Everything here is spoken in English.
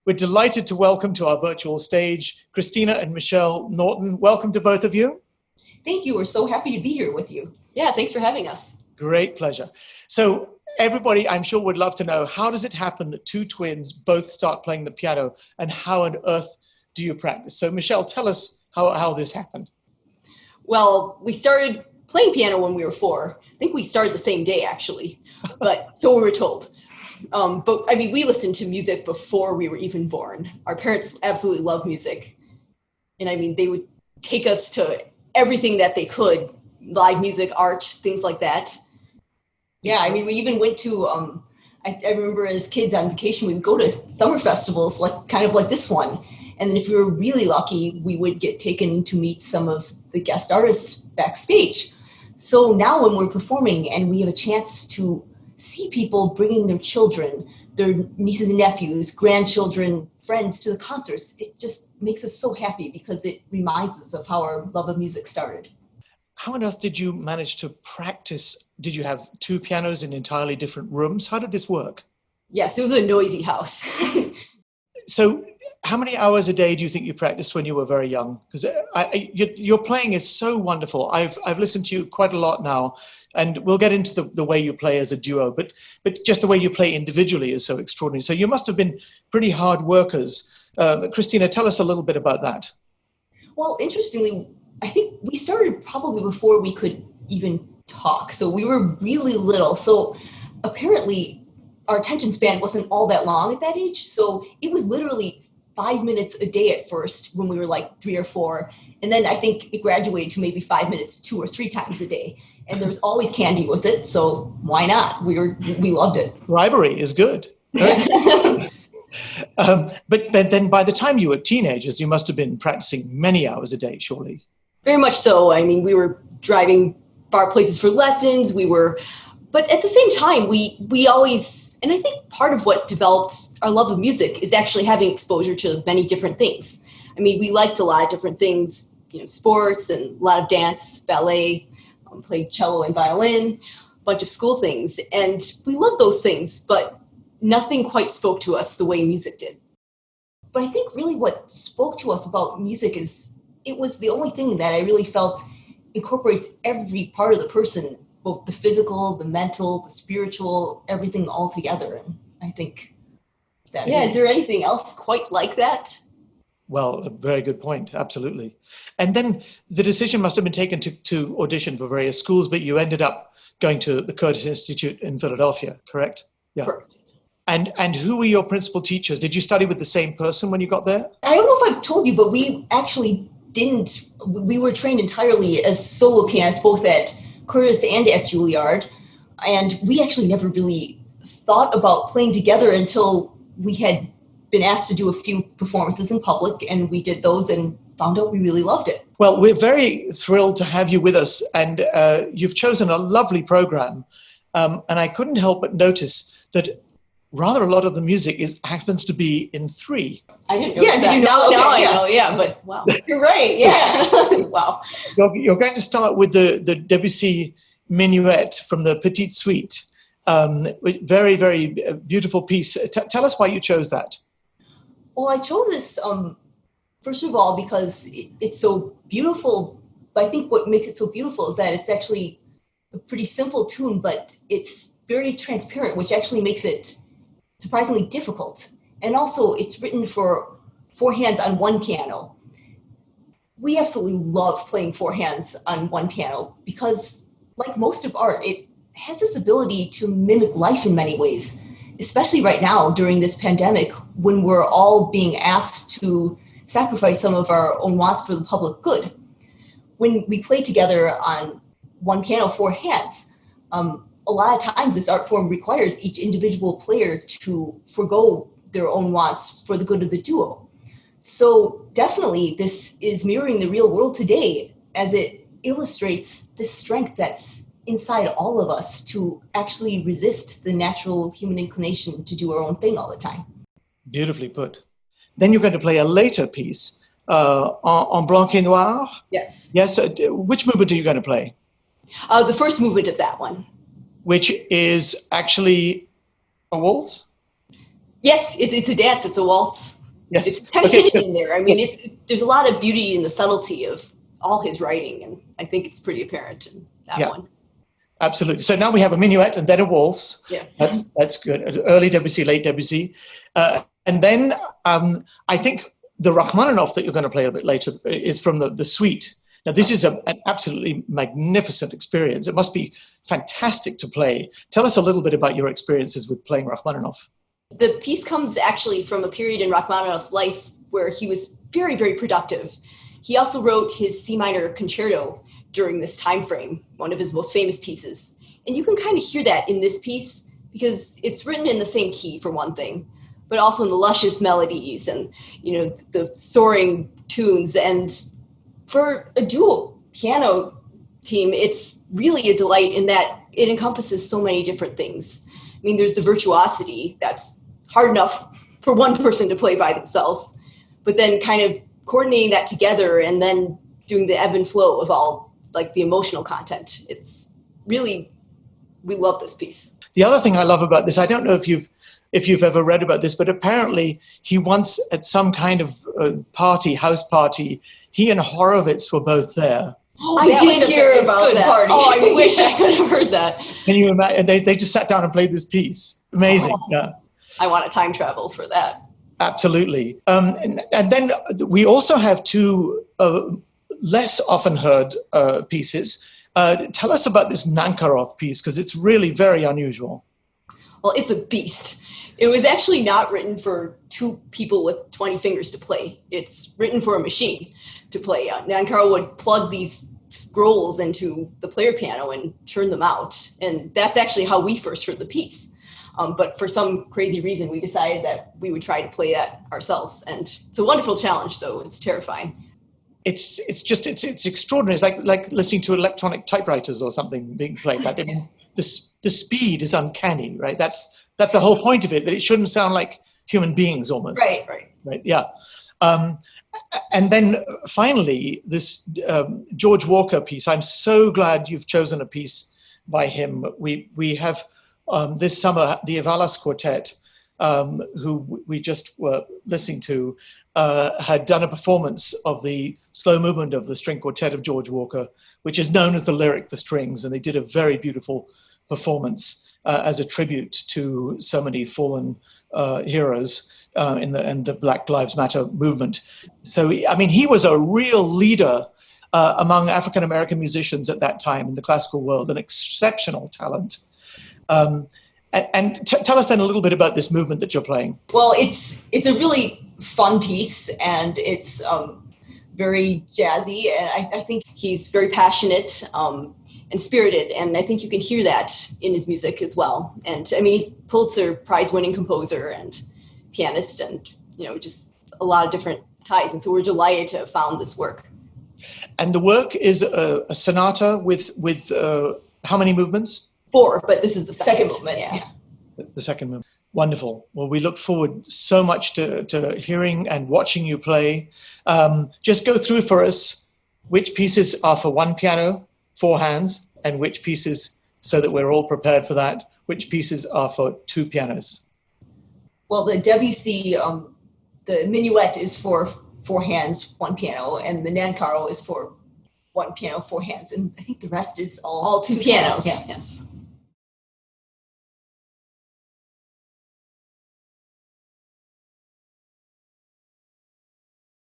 We're delighted to welcome to our virtual stage Christina and Michelle Naughton. Welcome to both of you. Thank you. We're so happy to be here with you. Yeah, thanks for having us. Great pleasure. So everybody, I'm sure, would love to know, how does it happen that two twins both start playing the piano, and how on earth do you practice? So Michelle, tell us how this happened. Well, we started playing piano when we were 4. I think we started the same day, actually, but so we were told. But I mean, we listened to music before we were even born. Our parents absolutely love music. And I mean, they would take us to everything that they could, live music, art, things like that. Yeah, I mean, we even went to, I remember as kids on vacation, we would go to summer festivals, kind of like this one. And then if we were really lucky, we would get taken to meet some of the guest artists backstage. So now when we're performing and we have a chance to see people bringing their children, their nieces and nephews, grandchildren, friends to the concerts, it just makes us so happy because it reminds us of how our love of music started. How on earth did you manage to practice? Did you have two pianos in entirely different rooms? How did this work? Yes, it was a noisy house. So how many hours a day do you think you practiced when you were very young? Because your playing is so wonderful. I've listened to you quite a lot now, and we'll get into the way you play as a duo, but just the way you play individually is so extraordinary. So you must have been pretty hard workers. Christina, tell us a little bit about that. Well, interestingly, I think we started probably before we could even talk. So we were really little. So apparently our attention span wasn't all that long at that age. So it was literally 5 minutes a day at first when we were like 3 or 4. And then I think it graduated to maybe 5 minutes 2 or 3 times a day. And there was always candy with it. So why not? We loved it. Bribery is good. Right? But then by the time you were teenagers, you must have been practicing many hours a day, surely. Very much so. I mean, we were driving far places for lessons. But at the same time, we always, and I think part of what developed our love of music is actually having exposure to many different things. I mean, we liked a lot of different things, sports and a lot of dance, ballet, played cello and violin, a bunch of school things. And we loved those things, but nothing quite spoke to us the way music did. But I think really what spoke to us about music is it was the only thing that I really felt incorporates every part of the person, both the physical, the mental, the spiritual, everything all together. And I think that is there anything else quite like that? Well, a very good point. Absolutely. And then the decision must have been taken to audition for various schools, but you ended up going to the Curtis Institute in Philadelphia, correct? Yeah. Correct. And who were your principal teachers? Did you study with the same person when you got there? I don't know if I've told you, but we actually didn't. We were trained entirely as solo pianists, both at Curtis and at Juilliard. And we actually never really thought about playing together until we had been asked to do a few performances in public, and we did those and found out we really loved it. Well, we're very thrilled to have you with us, and you've chosen a lovely program. And I couldn't help but notice that rather a lot of the music happens to be in 3. I didn't know that. Did you know? Now I know, yeah, but wow. You're right, yeah. Wow. You're going to start with the Debussy Minuet from the Petite Suite. Very, very beautiful piece. Tell us why you chose that. Well, I chose this, first of all, because it's so beautiful. But I think what makes it so beautiful is that it's actually a pretty simple tune, but it's very transparent, which actually makes it surprisingly difficult. And also, it's written for 4 hands on one piano. We absolutely love playing 4 hands on one piano because, like most of art, it has this ability to mimic life in many ways, especially right now during this pandemic when we're all being asked to sacrifice some of our own wants for the public good. When we play together on one piano, 4 hands, a lot of times this art form requires each individual player to forego their own wants for the good of the duo. So definitely this is mirroring the real world today as it illustrates the strength that's inside all of us to actually resist the natural human inclination to do our own thing all the time. Beautifully put. Then you're going to play a later piece, En Blanc et Noir. Yes. Yes. Which movement are you going to play? The first movement of that one. Which is actually a waltz? Yes, it's a dance. It's a waltz. Yes. It's kind of Okay, hidden in there. I mean, there's a lot of beauty in the subtlety of all his writing, and I think it's pretty apparent in that one. Absolutely. So now we have a minuet and then a waltz. Yes. That's good. Early Debussy, late Debussy. And then I think the Rachmaninoff that you're going to play a bit later is from the suite. Now, this is an absolutely magnificent experience. It must be fantastic to play. Tell us a little bit about your experiences with playing Rachmaninoff. The piece comes actually from a period in Rachmaninoff's life where he was very, very productive. He also wrote his C minor concerto during this time frame, one of his most famous pieces. And you can kind of hear that in this piece because it's written in the same key, for one thing, but also in the luscious melodies and, the soaring tunes. And for a dual piano team, it's really a delight in that it encompasses so many different things. I mean, there's the virtuosity that's hard enough for one person to play by themselves, but then kind of coordinating that together and then doing the ebb and flow of all, like, the emotional content. It's really, we love this piece. The other thing I love about this, I don't know if you've ever read about this, but apparently he once at some kind of house party, he and Horowitz were both there. Oh, I did hear about that. Party. Oh, I wish I could have heard that. Can you imagine? They just sat down and played this piece. Amazing. Oh, yeah. I want to time travel for that. Absolutely. And then we also have two less often heard pieces. Tell us about this Nankarov piece, because it's really very unusual. Well, it's a beast. It was actually not written for two people with 20 fingers to play. It's written for a machine to play. Nankarov would plug these scrolls into the player piano and churn them out. And that's actually how we first heard the piece. But for some crazy reason, we decided that we would try to play that ourselves. And it's a wonderful challenge, though. It's terrifying. It's extraordinary. It's like listening to electronic typewriters or something being played. I mean, the speed is uncanny, right? That's the whole point of it, that it shouldn't sound like human beings almost. Right. Yeah. And then finally, this George Walker piece. I'm so glad you've chosen a piece by him. We have this summer the Avalas Quartet, who we just were listening to, had done a performance of the slow movement of the string quartet of George Walker, which is known as the Lyric for Strings, and they did a very beautiful performance as a tribute to so many fallen heroes in the Black Lives Matter movement. So, I mean, he was a real leader among African-American musicians at that time in the classical world, an exceptional talent. And tell us then a little bit about this movement that you're playing. Well, it's a really fun piece, and it's very jazzy, and I think he's very passionate and spirited, and I think you can hear that in his music as well. And I mean, he's Pulitzer Prize-winning composer and pianist, and just a lot of different ties. And so we're delighted to have found this work. And the work is a sonata with how many movements? 4, but this is the second movement. Yeah. The second movement. Wonderful. Well, we look forward so much to hearing and watching you play. Just go through for us which pieces are for one piano, 4 hands, and which pieces, so that we're all prepared for that, which pieces are for 2 pianos. Well, the Debussy, the minuet is for 4 hands, 1 piano, and the Nancaro is for 1 piano, 4 hands, and I think the rest is all 2 pianos. Yes.